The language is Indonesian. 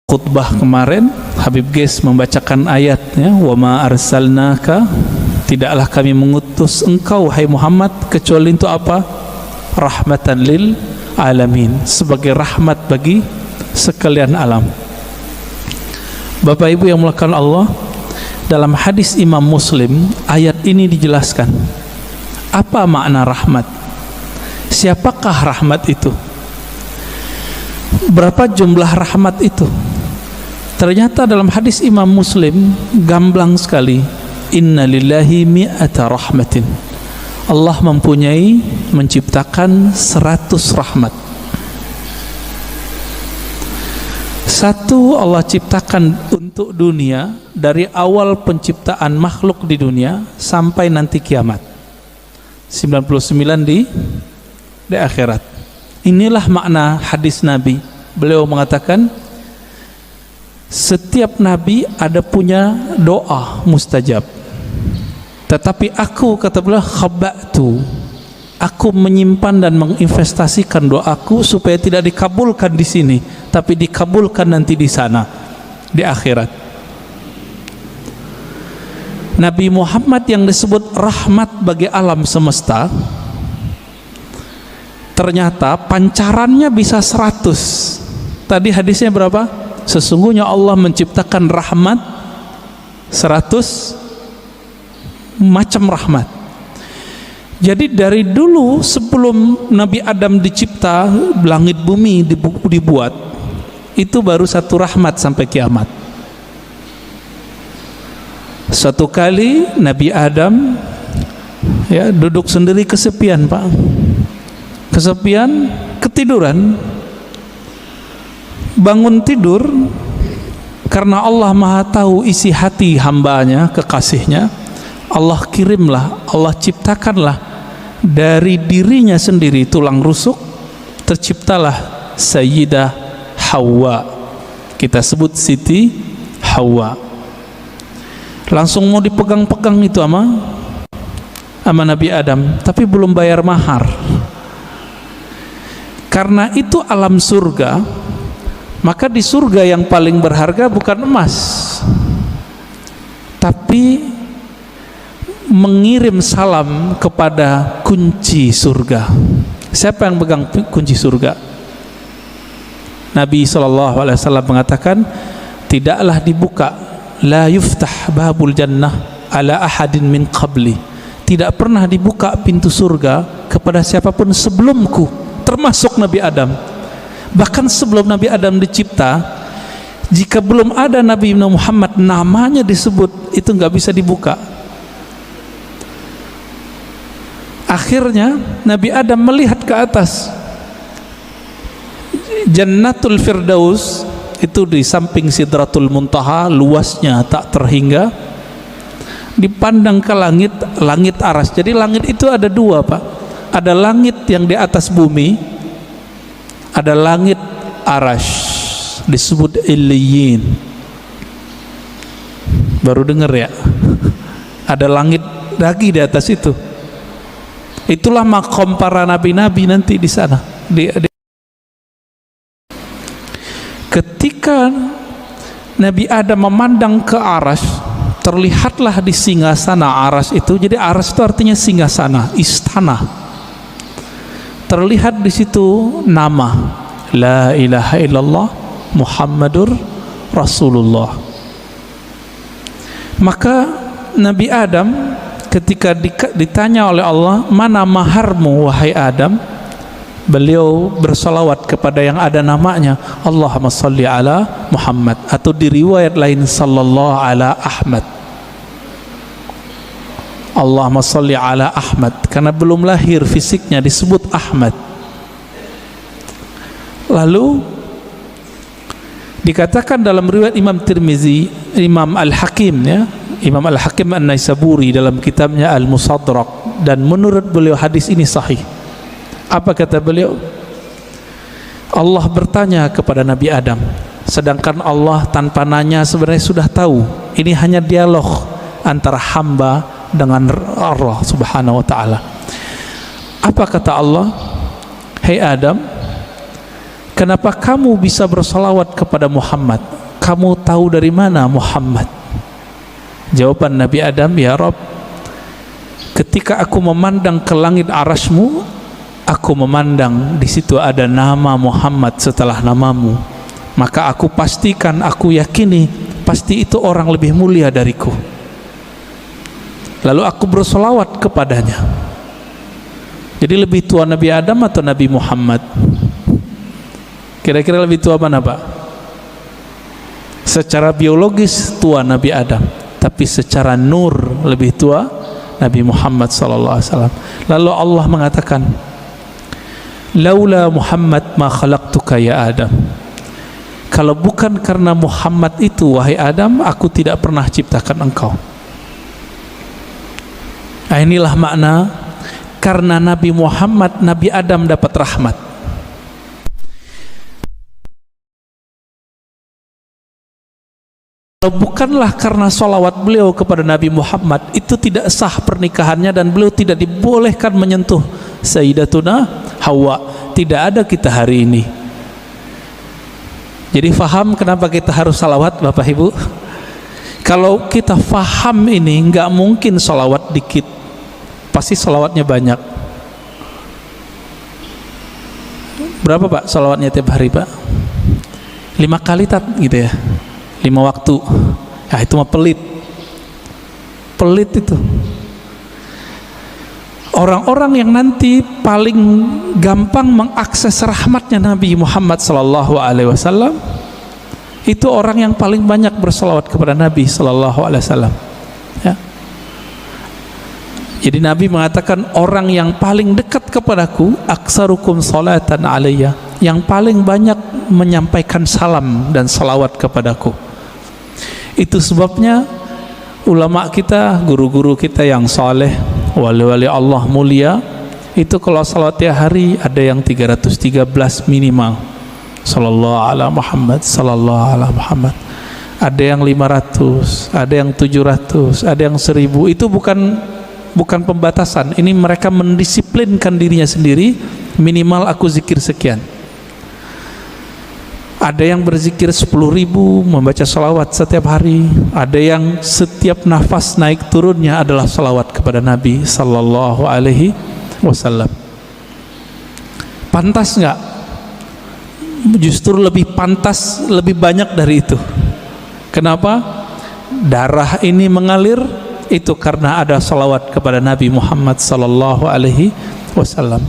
khutbah kemarin Habib Ges membacakan ayatnya, wa ma arsalnaka, tidaklah kami mengutus engkau hai Muhammad kecuali untuk apa? Rahmatan lil alamin, sebagai rahmat bagi sekalian alam. Bapak Ibu yang mulakan Allah, dalam hadis Imam Muslim ayat ini dijelaskan apa makna rahmat, siapakah rahmat itu, berapa jumlah rahmat itu. Ternyata dalam hadis Imam Muslim gamblang sekali, inna lillahi mi'ata rahmatin, Allah mempunyai, menciptakan 100 rahmat. Satu Allah ciptakan untuk dunia dari awal penciptaan makhluk di dunia sampai nanti kiamat, 99 di akhirat. Inilah makna hadis Nabi. Beliau mengatakan setiap Nabi ada punya doa mustajab, tetapi aku, kata beliau, khaba'tu, aku menyimpan dan menginvestasikan doaku supaya tidak dikabulkan di sini, tapi dikabulkan nanti di sana, di akhirat. Nabi Muhammad yang disebut rahmat bagi alam semesta, ternyata pancarannya bisa 100. Tadi hadisnya berapa? Sesungguhnya Allah menciptakan rahmat 100 macam rahmat. Jadi dari dulu sebelum Nabi Adam dicipta, langit bumi dibuat, itu baru satu rahmat sampai kiamat. Suatu kali Nabi Adam ya duduk sendiri kesepian, Pak. Kesepian, ketiduran. Bangun tidur, karena Allah Maha tahu isi hati hambanya, kekasihnya, Allah kirimlah, Allah ciptakanlah dari dirinya sendiri tulang rusuk, terciptalah Sayyidah Hawa, kita sebut Siti Hawa. Langsung mau dipegang-pegang itu sama Nabi Adam, tapi belum bayar mahar. Karena itu alam surga, maka di surga yang paling berharga bukan emas, tapi mengirim salam kepada kunci surga. Siapa yang pegang kunci surga? Nabi SAW mengatakan, tidaklah dibuka, la yuftah babul jannah ala ahadin min qabli, tidak pernah dibuka pintu surga kepada siapapun sebelumku, termasuk Nabi Adam. Bahkan sebelum Nabi Adam dicipta, jika belum ada Nabi Muhammad namanya disebut, itu nggak bisa dibuka. Akhirnya Nabi Adam melihat ke atas, Jannatul Firdaus itu di samping Sidratul Muntaha, luasnya tak terhingga. Dipandang ke langit, langit aras. Jadi langit itu ada dua, Pak. Ada langit yang di atas bumi, ada langit arash, disebut Illiyin. Baru dengar ya? Ada langit lagi di atas itu. Itulah makom para nabi-nabi nanti di sana. Ketika Nabi Adam memandang ke arash, terlihatlah di singgasana arash itu. Jadi arash itu artinya singgasana, istana. Terlihat di situ nama La ilaha illallah Muhammadur Rasulullah. Maka Nabi Adam ketika ditanya oleh Allah, mana maharmu wahai Adam, beliau bersalawat kepada yang ada namanya, Allahumma salli ala Muhammad, atau di riwayat lain sallallahu ala Ahmad, Allahumma salli ala Ahmad, karena belum lahir fisiknya disebut Ahmad. Lalu dikatakan dalam riwayat Imam Tirmizi, Imam Al-Hakim ya, Imam Al-Hakim An-Naisaburi dalam kitabnya Al-Musadrak, dan menurut beliau hadis ini sahih. Apa kata beliau? Allah bertanya kepada Nabi Adam, sedangkan Allah tanpa nanya sebenarnya sudah tahu. Ini hanya dialog antara hamba dengan Allah Subhanahu wa ta'ala. Apa kata Allah? Hei Adam, kenapa kamu bisa bersolawat kepada Muhammad? Kamu tahu dari mana Muhammad? Jawaban Nabi Adam, ya Rabb, ketika aku memandang ke langit arasmu, aku memandang di situ ada nama Muhammad setelah namamu, maka aku pastikan, aku yakini pasti itu orang lebih mulia dariku. Lalu aku bersolawat kepadanya. Jadi lebih tua Nabi Adam atau Nabi Muhammad? Kira-kira lebih tua mana, Pak? Secara biologis tua Nabi Adam, tapi secara nur lebih tua Nabi Muhammad SAW. Lalu Allah mengatakan, laula Muhammad ma khalaqtuka ya Adam. Kalau bukan karena Muhammad itu, wahai Adam, aku tidak pernah ciptakan engkau. Nah, inilah makna karena Nabi Muhammad, Nabi Adam dapat rahmat. Kalau bukanlah karena sholawat beliau kepada Nabi Muhammad, itu tidak sah pernikahannya dan beliau tidak dibolehkan menyentuh Sayyidatuna Hawa. Tidak ada kita hari ini. Jadi faham kenapa kita harus salawat, Bapak Ibu? Kalau kita faham ini, nggak mungkin salawat dikit, pasti salawatnya banyak. Berapa Pak salawatnya tiap hari, Pak? 5 kali gitu ya, 5 waktu. Nah, itu mah pelit itu. Orang-orang yang nanti paling gampang mengakses rahmatnya Nabi Muhammad SAW, itu orang yang paling banyak bersalawat kepada Nabi SAW. Ya. Jadi Nabi mengatakan, orang yang paling dekat kepadaku, aksarukum salatan alayya, yang paling banyak menyampaikan salam dan salawat kepadaku. Itu sebabnya ulama kita, guru-guru kita yang saleh, wali-wali Allah mulia, itu kalau salawat tiap hari ada yang 313 minimal. Sallallahu ala Muhammad, sallallahu ala Muhammad. Ada yang 500, ada yang 700, ada yang 1000. Itu bukan pembatasan. Ini mereka mendisiplinkan dirinya sendiri, minimal aku zikir sekian. Ada yang berzikir 10.000, membaca salawat setiap hari. Ada yang setiap nafas naik turunnya adalah salawat kepada Nabi sallallahu alaihi wasallam. Pantas nggak? Justru lebih pantas, lebih banyak dari itu. Kenapa? Darah ini mengalir itu karena ada salawat kepada Nabi Muhammad sallallahu alaihi wasallam.